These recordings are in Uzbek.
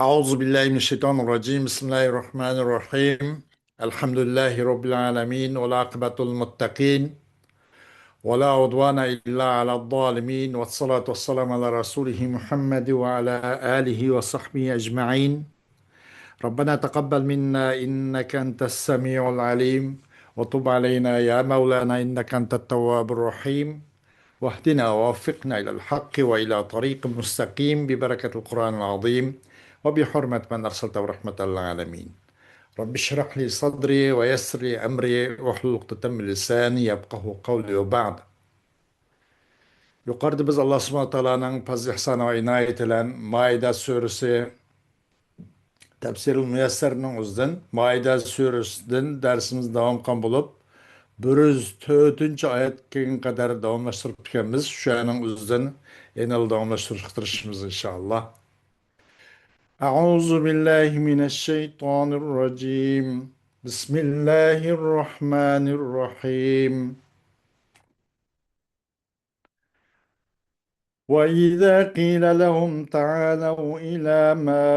أعوذ بالله من الشيطان الرجيم بسم الله الرحمن الرحيم الحمد لله رب العالمين والعاقبة للمتقين ولا عدوان إلا على الظالمين والصلاة والسلام على رسوله محمد وعلى آله وصحبه أجمعين. ربنا تقبل منا إنك أنت السميع العليم وتب علينا يا مولانا إنك أنت التواب الرحيم واهدنا ووفقنا إلى الحق وإلى طريق مستقيم ببركة القرآن العظيم وبحرمة من أرسلته رحمة للعالمين. رب اشرح لي صدري ويسر لي أمري واحلل عقدة من لساني يفقه قولي وبعد. Yukarıda biz Allah subhanahu wa ta'ala'nın fazl ihsanı ve inayet ile Maide suresi tefsirul müyesserinin uzun Maide suresinden dersimiz devam kan bulup 104. ayetine kadar davamlaştırıp gelmemiz şu anın uzun enel davamlaştırışımız inşallah. Euzu billahi mineşşeytanirracim. Bismillahirrahmanirrahim. وإذا قيل لهم تعالوا إلى ما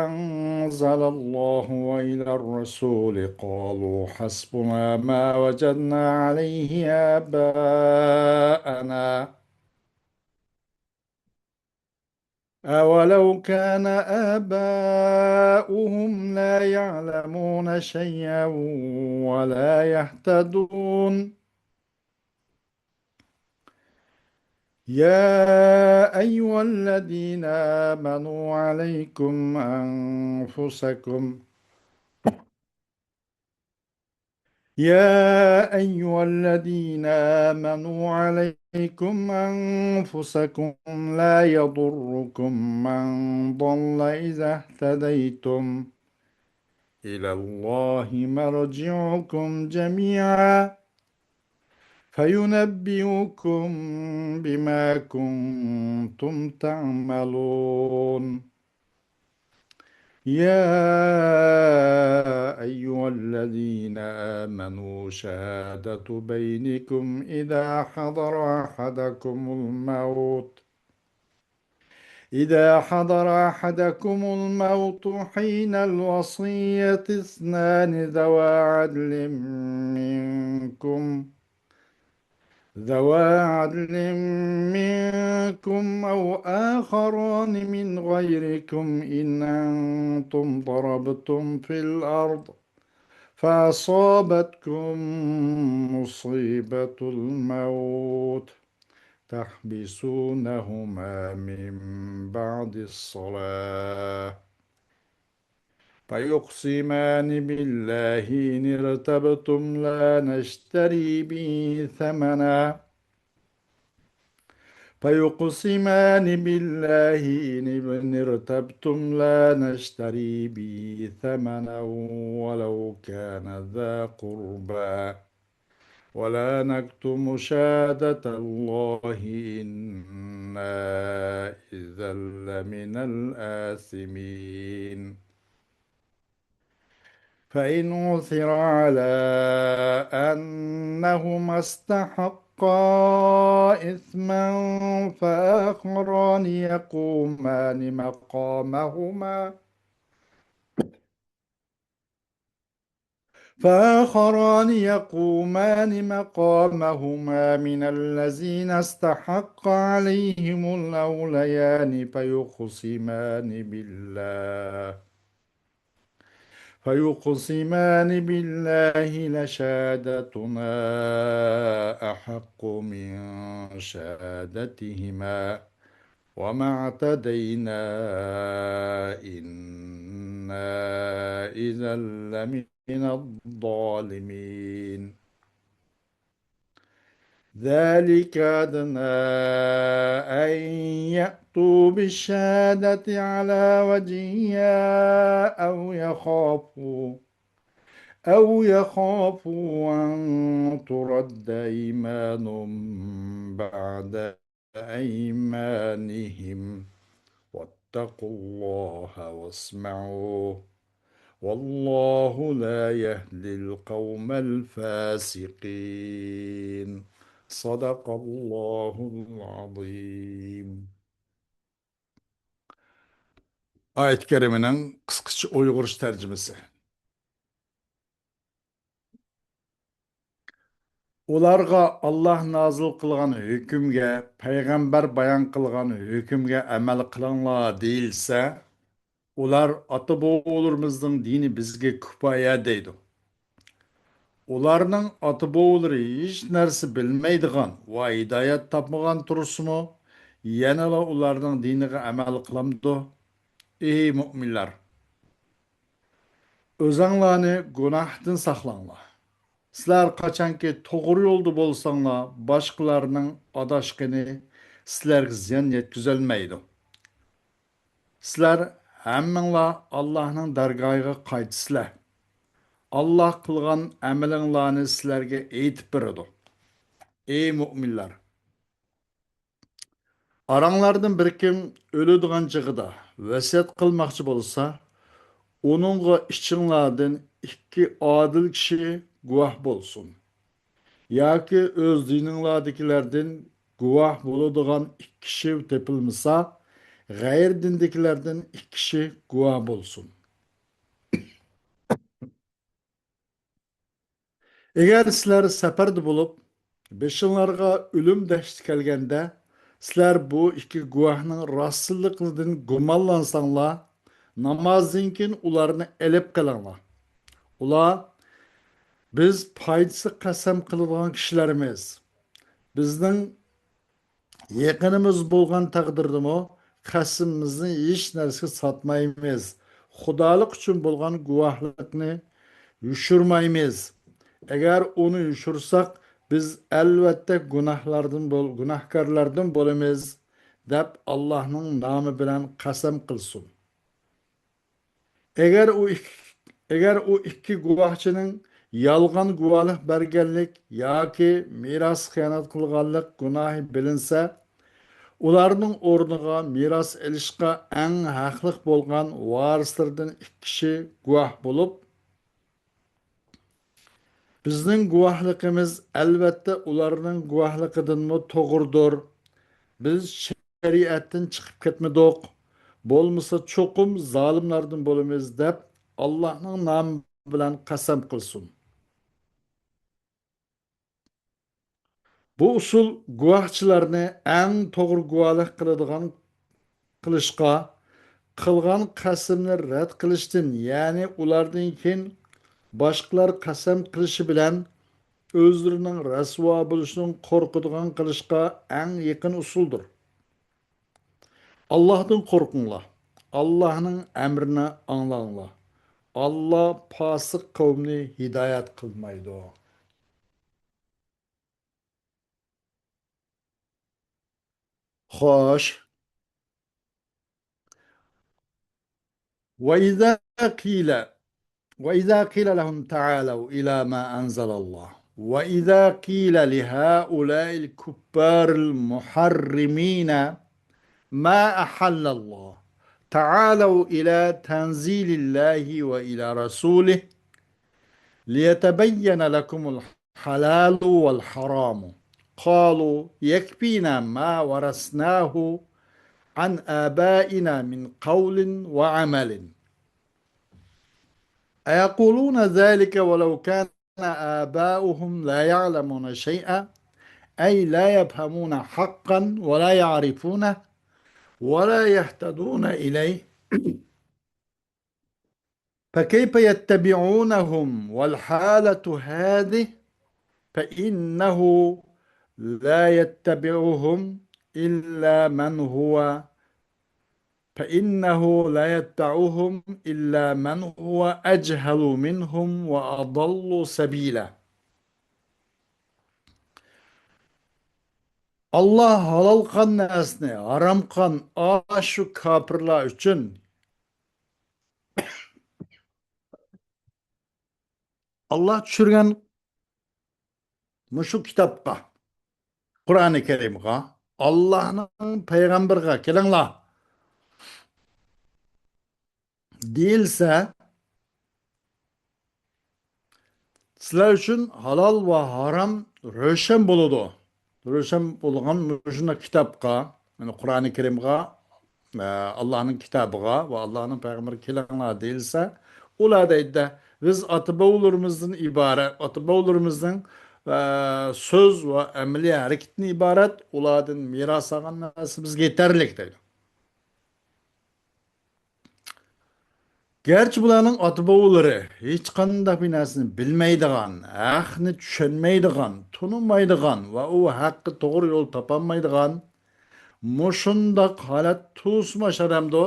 أنزل الله وإلى الرسول قالوا حسبنا ما وجدنا عليه آباءنا أولو كان آباؤهم لا يعلمون شيئا ولا يهتدون يا أيها الذين آمنوا عليكم أنفسكم يا أيها الذين آمنوا عليكم أنفسكم لا يضركم من ضل إذا اهتديتم إلى الله مرجعكم جميعا فينبئكم بما كنتم تعملون يا أيها الذين آمنوا شهادة بينكم إذا حضر أحدكم الموت حين الوصية اثنان ذوا عدل منكم أو آخران من غيركم إن أنتم ضربتم في الأرض فأصابتكم مصيبة الموت تحبسونهما من بعد الصلاة فيقسمان بالله إن ارتبتم لا نشتري به ثمنا فيقسمان بالله إن ارتبتم لا نشتري به ثمنا ولو كان ذا قربى ولا نكتم شهادة الله إنا إذا لمن الآثمين فإن عثر على أنهما استحقا إثما فآخران يقومان مقامهما من الذين استحق عليهم الأوليان فيقسمان بالله لشهادتنا أحق من شهادتهما وما اعتدينا إنا إذا لمن الظالمين ذلك أدنى أن يأتوا بالشهادة على وجهها أو يخافوا أن ترد أيمان بعد أيمانهم واتقوا الله واسمعوا والله لا يهدي القوم الفاسقين صدق الله العظيم. Ayet-i Kerime'nin kısaca Uygurca tercümesi. Ularga Allah nazil qilgan hükümge, peygamber bayan qilgan hükümge amel qilinglar deyilse, ular ata-bobolarımızın dini bizge kifoya deydi. Ularning ata-bobolari hech narsa bilmaydigan va hidoyat topmagan tursinmi, yanala ularning diniga amal qilamdi. Ey mu'minlar, o'zinglarni gunohdan saqlanglar. Sizlar qachonki to'g'ri yo'lda bo'lsanglar, boshqalarning adashgani sizlarga ziyon yetkazolmaydi. Sizlar hammanglar Allohning dargohiga qaytsizlar. Alloh qilgan amalinglarni sizlarga aytib beradi. Ey mu'minlar, aranglardan bir kim o'ladigan chig'ida vasiyat qilmoqchi bo'lsa, uningga ichinglardan ikki odil kishi guvoh bo'lsin. Yoki o'z dininglardagilardan guvoh bo'ladigan ikki kishi topilmasa, g'ayr dindagilardan ikki kishi guvoh bo'lsin. Agar sizlar safarda bo'lib, beshinglarga o'lim dahshati kelganda, sizlar bu ikki guvohning rostligidan gumonlansanglar, namozdan keyin ularni elib qilinglar. Ular biz foydasi qasam qiladigan kishilarimiz. Bizning yaqinimiz bo'lgan taqdirdami qasamimizni hech narsaga sotmaymiz. Xudolik uchun bo'lgan guvohlikni yushirmaymiz. Agar uni yushirsak, biz albatta gunohkorlardan bo'lamiz, deb Allohning nomi bilan qasam qilsin. Agar u agar u ikki guvohchining yolg'on guvohlik berganlik yoki meros xiyonat qilganlik gunohi bilinsa, ularning o'rniga meros ilishga eng haqli bo'lgan varislardan ikki kishi guvoh bo'lib, bizning guvohligimiz albatta ularning guvohligidanmi to'g'ridir. Biz shariatdan chiqib ketmadik. Bo'lmasa cho'qim zolimlardan bo'lamiz deb Allohning nomi bilan qasam qilsin. Bu usul guvohchilarni eng to'g'ri guvohlik qilishga, qilgan qasamni rad qilishdan, ya'ni ulardan keyin boshqalar qasam qilishi bilan o'zlarining rasvo bo'lishidan qo'rqadigan qilishga eng yaqin usuldir. Allohdan qo'rqinglar. Allohning amrini anglanglar. Allah fasık kavmini hidayet kılmaydı. Hoş. وإذا قيل وإذا قيل لهم تعالوا إلى ما أنزل الله وإذا قيل لهؤلاء الكفار المحرمين ما أحل الله تعالوا إلى تنزيل الله وإلى رسوله ليتبين لكم الحلال والحرام قالوا يكفينا ما ورثناه عن آبائنا من قول وعمل أيقولون ذلك ولو كان آباؤهم لا يعلمون شيئا أي لا يفهمون حقا ولا يعرفونه ولا يهتدون إليه فكيف يتبعونهم والحالة هذه فإنه لا يتبعهم إلا من هو فإنه لا يتبعهم إلا من هو أجهل منهم وأضل سبيلا. Allah halal qilgan narsani harom qilgan shu kofirlar uchun Allah tushirgan mushu kitobga, Qur'oni Karimga, Allohning payg'ambariga kelinglar deyilsa, sizlar uchun halol va harom ro'shan bo'ladi. Ro'shan bo'lgan shunday kitobga, Qur'oni Karimga Allah'ın kitabıga ve Allah'ın peygamberi kelamına değilse ula deydi biz atıbavlarımızın ibaret atıbavlarımızın söz ve emeli hareketini ibaret uladın miras algan nasibimiz yeterlik deydi. Gerçi bularning ota-bobolari hech qanday bir narsani bilmaydigan, haqni tushunmaydigan, tunimaydigan va u haqqi to'g'ri yo'l topolmaydigan mushundaq holat tusma sharamdo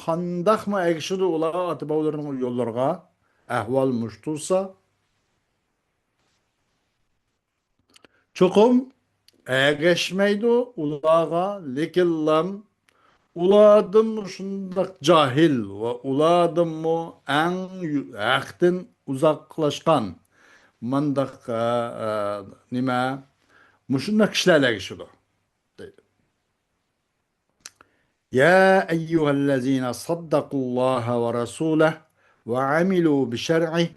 qandaqmi egishidi ular ota-bobolarining yo'llariga ahvol mush tursa cho'qim egashmaydi ularga lekin uladım şundak cahil ve uladım mu en haktan uzaklaşkan mandak nima muşundak kişilerle geçiyor. Ya eyyühellezine saddakullaha ve rasulah ve amilu bi şer'ih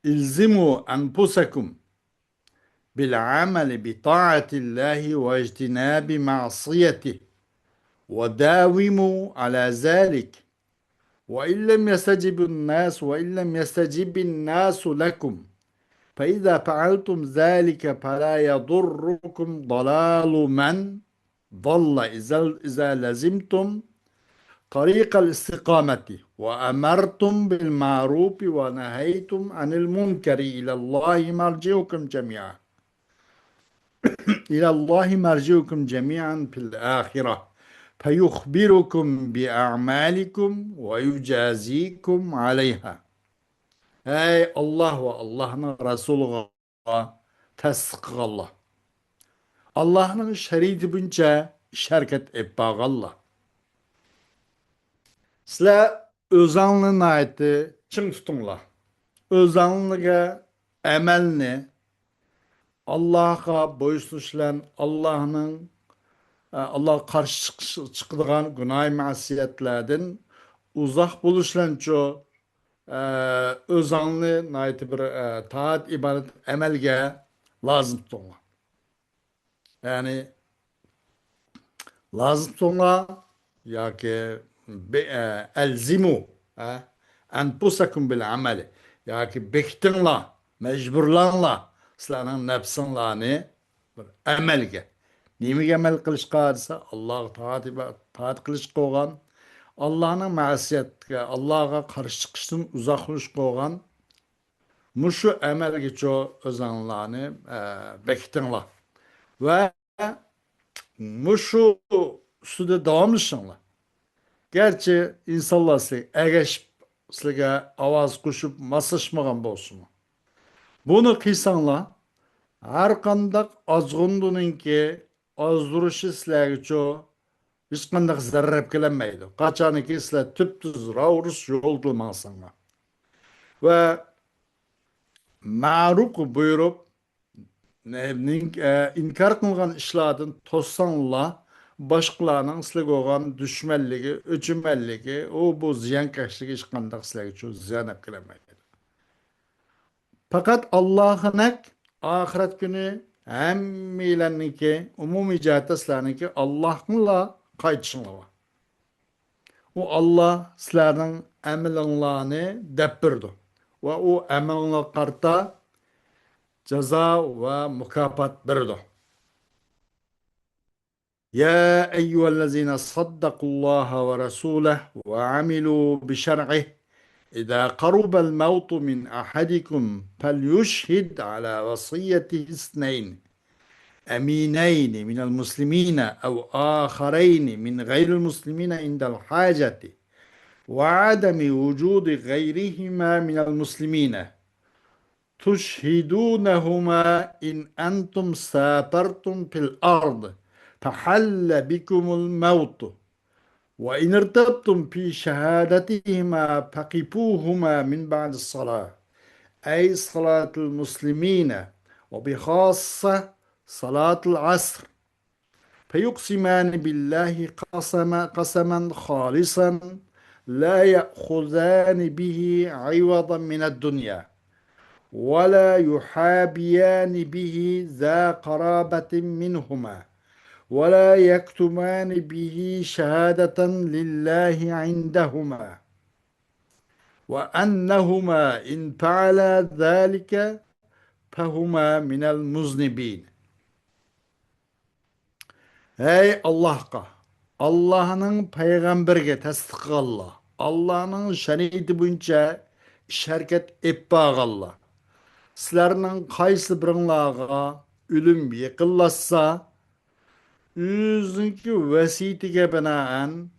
ilzimu enfusakum bil ameli bi taatillahi ve ictinabi ma'siyetih وداوموا على ذلك وإن لم يستجب الناس لكم فإذا فعلتم ذلك فلا يضركم ضلال من ضل إذا لزمتم طريق الاستقامة وأمرتم بالمعروف ونهيتم عن المنكر إلى الله مرجعكم جميعا في الآخرة فيخبركم بأعمالكم ويجازيكم عليها. Ey Allah ve Allah'ın Resulü tasdik Allah. Allah'ın şeridi bunca şerket etbağ Allah. Sizler özanlığına ait çın tutunlar. Özanlığa emelini Allah'a boysunuşlan Allah karşı çıkılan günah masiyetlerden uzak buluşlanço özanlı naiti bir taat ibadet emelge lazım tutunlar. Yani lazım tutunlar ya ki elzimu enfusakum bil ameli ya ki bektinla mecburlanla sizlerin nefsinlani bir emelge nemiga amal qilishga desa Allohga toat qilishga bo'lgan Allohning ma'siyatiga Allohga qarshi chiqishdan uzoqlashishga bo'lgan mushu amalgacha o'zinglarni bekitinglar va mushu ustida davomlashinglar. Gerçi insanlar sizlarga ergashib sizlarga ovoz qo'shib moslashmagan bo'lsin. Buni qilsanglar har qanday ozg'undininki ozdirishi sizlarga hech qanday zarar kelmaydi. Qachoniki sizlar tub-tuz ravrush yo'l qilmangsizlar. Va ma'ruf buyurib inkar qilgan ishlardan to'ssanglar boshqalarning sizlarga bo'lgan dushmanligi, o'chmanligi, bu ziyonkashligi hech qanday sizlarga ziyon qilmaydi. Fakat Allah'ın ahiret günü hemmeylerinki umumi cihette sizlerinki Allah'ınla kayıtışınla var. O Allah sizlerin emelinlerini deppirdi. Ve o emelinle karta ceza ve mukafat birdi. Ya eyyühellezine saddakullaha ve rasulah ve amilu bi şer'ih إذا قرب الموت من أحدكم فليشهد على وصيته اثنين أمينين من المسلمين أو آخرين من غير المسلمين عند الحاجة وعدم وجود غيرهما من المسلمين تشهدونهما إن أنتم سافرتم في الأرض فحل بكم الموت وإن ارتبتم في شهادتهما فقفوهما من بعد الصلاة أي صلاة المسلمين وبخاصة صلاة العصر فيقسمان بالله قسما خالصا لا يأخذان به عوضا من الدنيا ولا يحابيان به ذا قرابة منهما ولا يكتمان به شهادة لله عندهما وأنهما إن فعلا ذلك فهما من المذنبين. Ey Allah'a, Allah'ın peygamberge tasdik Allah, Allah'ın şaniyeti boyunca iş hareket etpağalla. Sizlerinin kaysı birinlağa ölüm yıkıllasa, özünki vesiyetiga binaen,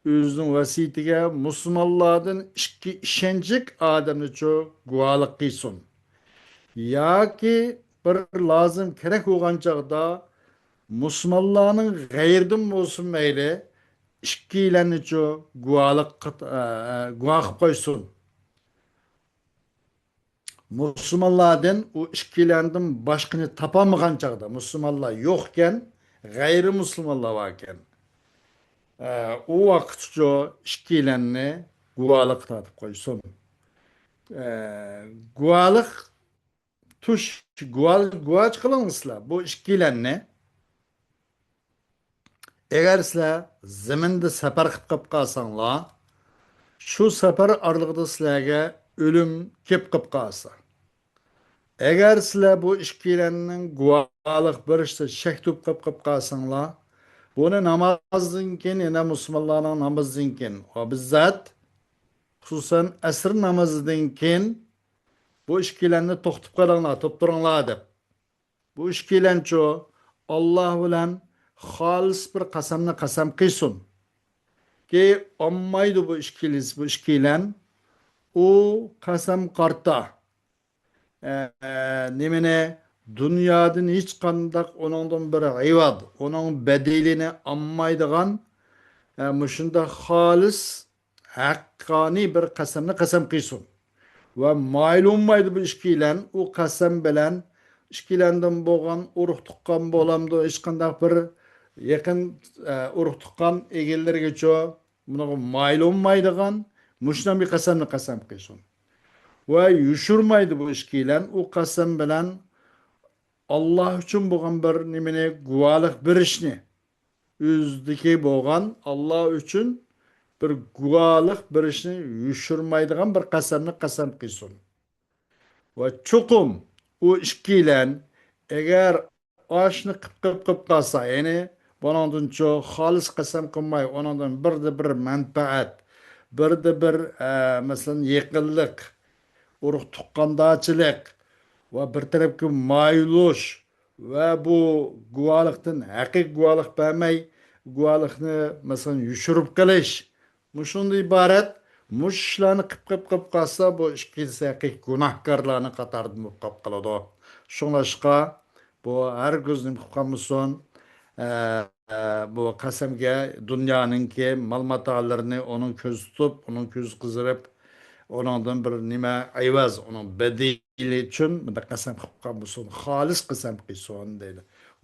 özünün vesiyetiga Müslümanlardan iki işencik adamı çok guvalık kıysun. Ya ki bir lazım kerek olan çağda Müslümanların gayrdım olsun meyle işkilerini çok guvalık koysun. Müslümanlardan o işkilendim başkını tapamagan çağda Müslümanlar yokken gayri Müslümanlar varken o vakit çok işkilenini guvalık tatıp koysun. Guvalık tuş guvaç kılınızla bu işkilenini eğer sizler zeminde sefer kıp kalsanlar şu sefer aralığında sizlerge ölüm kep kalsa. Eğer sizler bu işkileninin guvalık bir işte şek tup kıp kalsanlar bunu namazdın ken yine Müslümanların namazdın ken o bizzat hususan asr namazıdın ken bu işkilenini toxtup kalanglar, topturanglar dep. Bu işkilen ço Allah bilen halis bir qasamni qasam qilsin. Ki olmaydı bu işkilen o qasam qarta. Nimene dünyadan hiç kandak onundan bir ivad, onun bedelini almaydıgan muşunda halis hakkani bir qasamni qasam qilsin. Ve mail olmaydı bu işkilen o qasam bilen işkilendim boğan uruk tuqqan bolamdı hiç kandak bir yakın uruk tuqqan egellerge ço bunu mail olmaydıgan muşdan bir qasamni qasam qilsin. Ve yuşurmaydı bu işkilen o qasam bilen Allah için boğan bir nimene guvalık bir işni üzdeki boğan Allah için bir guvalık bir işni yuşurmaydıgan bir qasamni qasam qilsin. Ve çukum o işkilen eğer aşını kıp kalsa yani bunun çok halis qasam kılmay onundan bir de bir menfaat bir de bir mesela yakınlık urug' tuqqandochilik ve bir tarafki mayluş ve bu guvalıktan haqiqiy guvalık bermey guvalıkni mesela yushirib qilish mushunda iborat mush ishlarni qilib qolsa bu ikkinchisi haqiqiy gunohkorlarni qatoridan bo'lib qolib qoladi. Shunglashqa bu har ko'zni qilib qolmasin bu qasamga dunyoninki mol matolarini onun ko'z tutib onun ko'z qizirib onundan bir nima ayvaz onun bedeli için bunda qasam qilib qolmasin xolis qasam qilsin deydi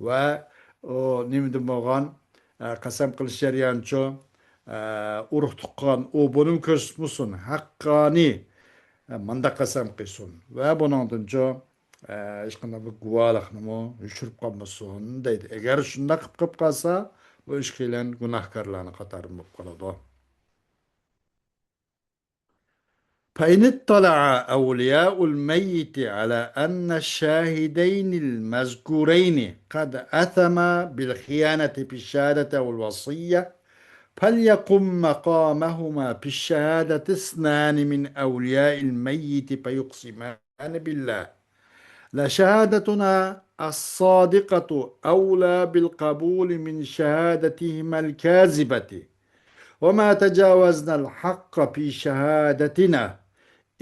va o nimada bo'lgan qasam qilish jarayonicha urug' tuqqan u buni ko'rsatmasin haqqoniy manda qasam qilsin va buningdancha hech qanday bir guvohlikni yushirib qolmasin deydi. Agar shunday qilib qolsa bu ish qilgan gunohkorlarni qatori bo'lib qoladi. فإن اطلع أولياء الميت على أن الشاهدين المذكورين قد أثما بالخيانة في الشهادة والوصية فليقم مقامهما في الشهادة اثنان من أولياء الميت فيقسمان بالله لشهادتنا الصادقة أولى بالقبول من شهادتهما الكاذبة وما تجاوزنا الحق في شهادتنا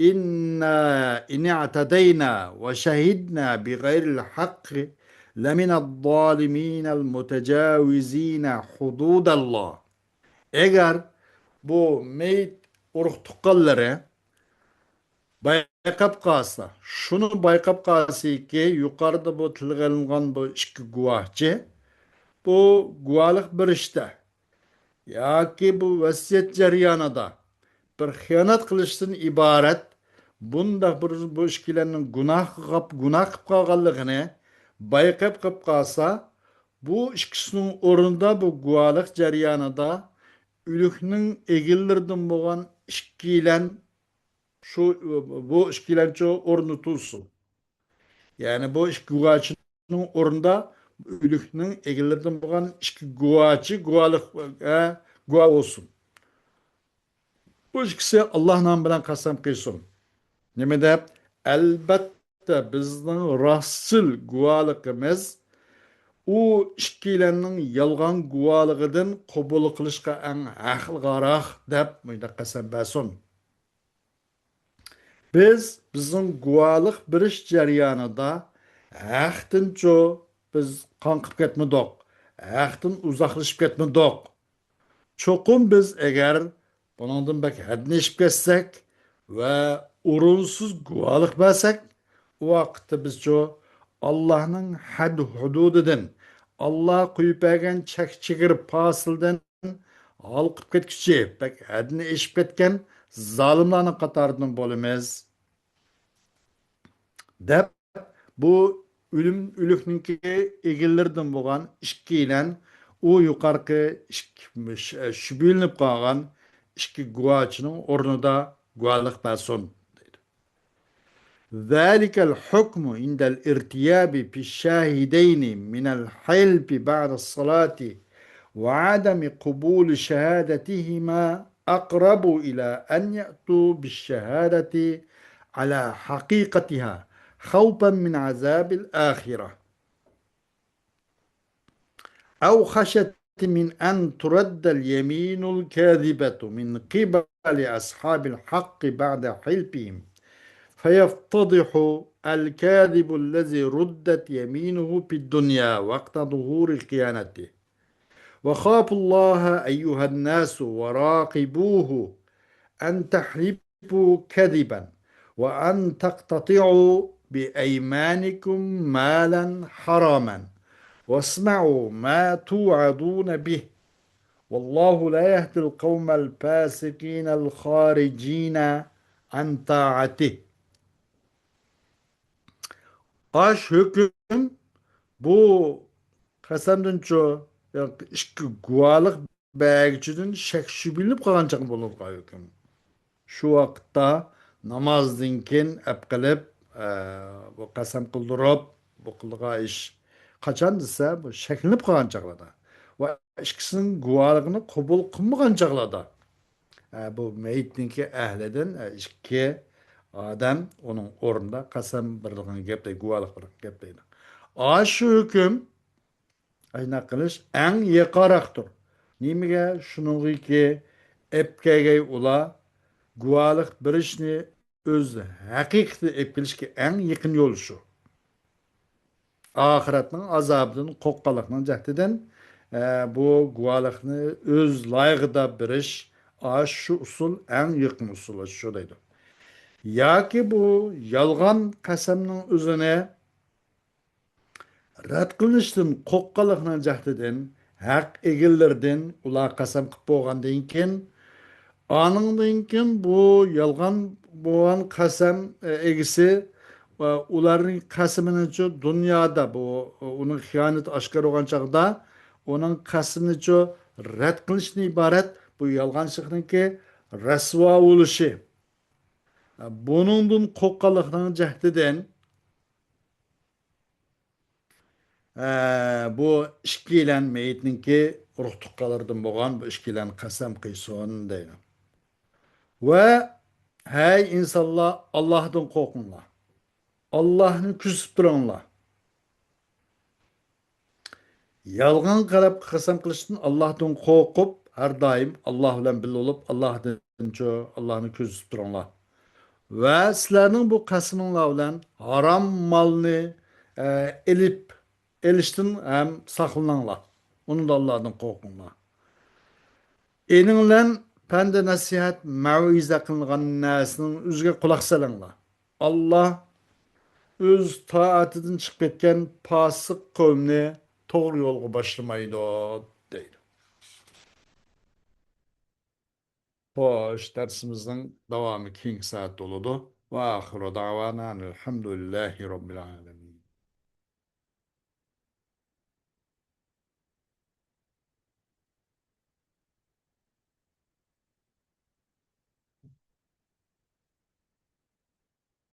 إنا إن اعتدينا وشهدنا بغير الحق لمن الظالمين المتجاوزين حدود الله. Eğer bu meyit uruk tuqqanları bayqab qalsa, şunu bayqab qalsa ki yukarıda bu tilga ilingan bu iki guvohchi bu guvohlik berishda yoki bu vasiyat jarayonida bir xiyonat qilishdan iborat bunda bu ishkilarning gunoh qilib qolganligini bayqab qilib qolsa Bu ikkisinin orunda bu guvalık jaryanida ülüknün egillerden boğan işkilen şu bu işkilenço orunu tutulsun. Yani bu iş guvaçının orunda ülüknün egillerden boğan işki guvaçı guvalık guva olsun. Bu ikisi Allah namı bilen kasam kılsın. Nima deb? Albatta bizning rostchil guvohligimiz u ikkilarning yolg'on guvohligidan qabul qilishga eng aqlgaroq deb menda qasam bersin. Bizning guvohlik berish jarayonida haqdincho biz qonqib ketmadik. Haqdan uzoqlashib ketmadik. Çokum biz eğer bundan bak hadleşip geçsek ve urunsuz guvalık versek o vakitte biz çoğu Allah'ın had hududidan Allah koyup bergen çek çekirip pasıldan halkıp ketkişi bak hadini eşip ketken zalimlarının katarından bolumez dep bu ülükninki egillerden boğan işkiyle o yukarıki şübilinip kalgan işki guvaçının ornunda guvalık bersin. ذلك الحكم عند الارتياب في الشاهدين من الحلف بعد الصلاة وعدم قبول شهادتهما أقرب إلى أن يأتوا بالشهادة على حقيقتها خوفا من عذاب الآخرة أو خشية من أن ترد اليمين الكاذبة من قبل أصحاب الحق بعد حلفهم فيفتضح الكاذب الذي ردت يمينه في الدنيا وقت ظهور الخيانة وخافوا الله أيها الناس وراقبوه أن تحلفوا كذبا وأن تقتطعوا بأيمانكم مالا حراما واسمعوا ما توعظون به والله لا يهدي القوم الفاسقين الخارجين عن طاعته. Aş hüküm bu kasamdan ço işki guvalık bägçidin şek şübilinip kalançak bolup hüküm. Şu vaqtda namazdan keyin epqilib bu qasam qildirib bu qilgan ish qachon desa bu shaklinib qolgan chog'larda va ikkisining guvohligini qabul qilmagan chog'larda bu mayitniki ahlidan ikki odam uning o'rnida qasam birligini gaplaydi guvohlik bir gaplaydi shu hukm ayna qilish eng yuqoriroqdir nimaga shuningki epkagay ular guvohlik berishni o'z haqiqatini epkilishga eng yaqin yo'l shu. Ahiretning azobidan qo'rqqanlikning jahdidan bu guvohlikni o'z loyig'ida berish shu usul eng yaqin usul shu deydi. Yoki bu yolg'on qasamning o'zini rad qilishdan qo'rqqanlikning jahdidan haq egillardan ular qasam qilib bo'lgandan keyin anından keyin bu yalgan boğan kasem egisi uların kasemini ço dünyada bu onun hıyanet aşkar olan çağda onun kasemini ço red kılışını ibaret bu yalgançlıkın ki rasva oluşu. Bunun kokkalıklarının cehdeden bu işkilen meyitinin ki ruh tukkalardan boğan bu işkilen kasem kıyson deyim. Ve hey insanlar Allah'tan korkunlar. Allah'ını küsüp duranlar. Yalgan kalap kasam kılıştın Allah'tan korkup her daim Allah ile birlikte olup Allah'ını küsüp duranlar. Ve sizlerin bu kasımınla bilen haram malını elip eliştin hem saklananlar. Onu da Allah'tan korkunlar. Eninle pende nasihat mavize kılıngan nesinin üzge kulak salanglar. Allah öz taatidan chiqib ketgan fosiq qavmni to'g'ri yo'lga boshlamaydi deydi. Xo'sh, darsimizning davomi keyingi soatda bo'ladi. Va oxiru da'vana alhamdulillahi robbil alamin.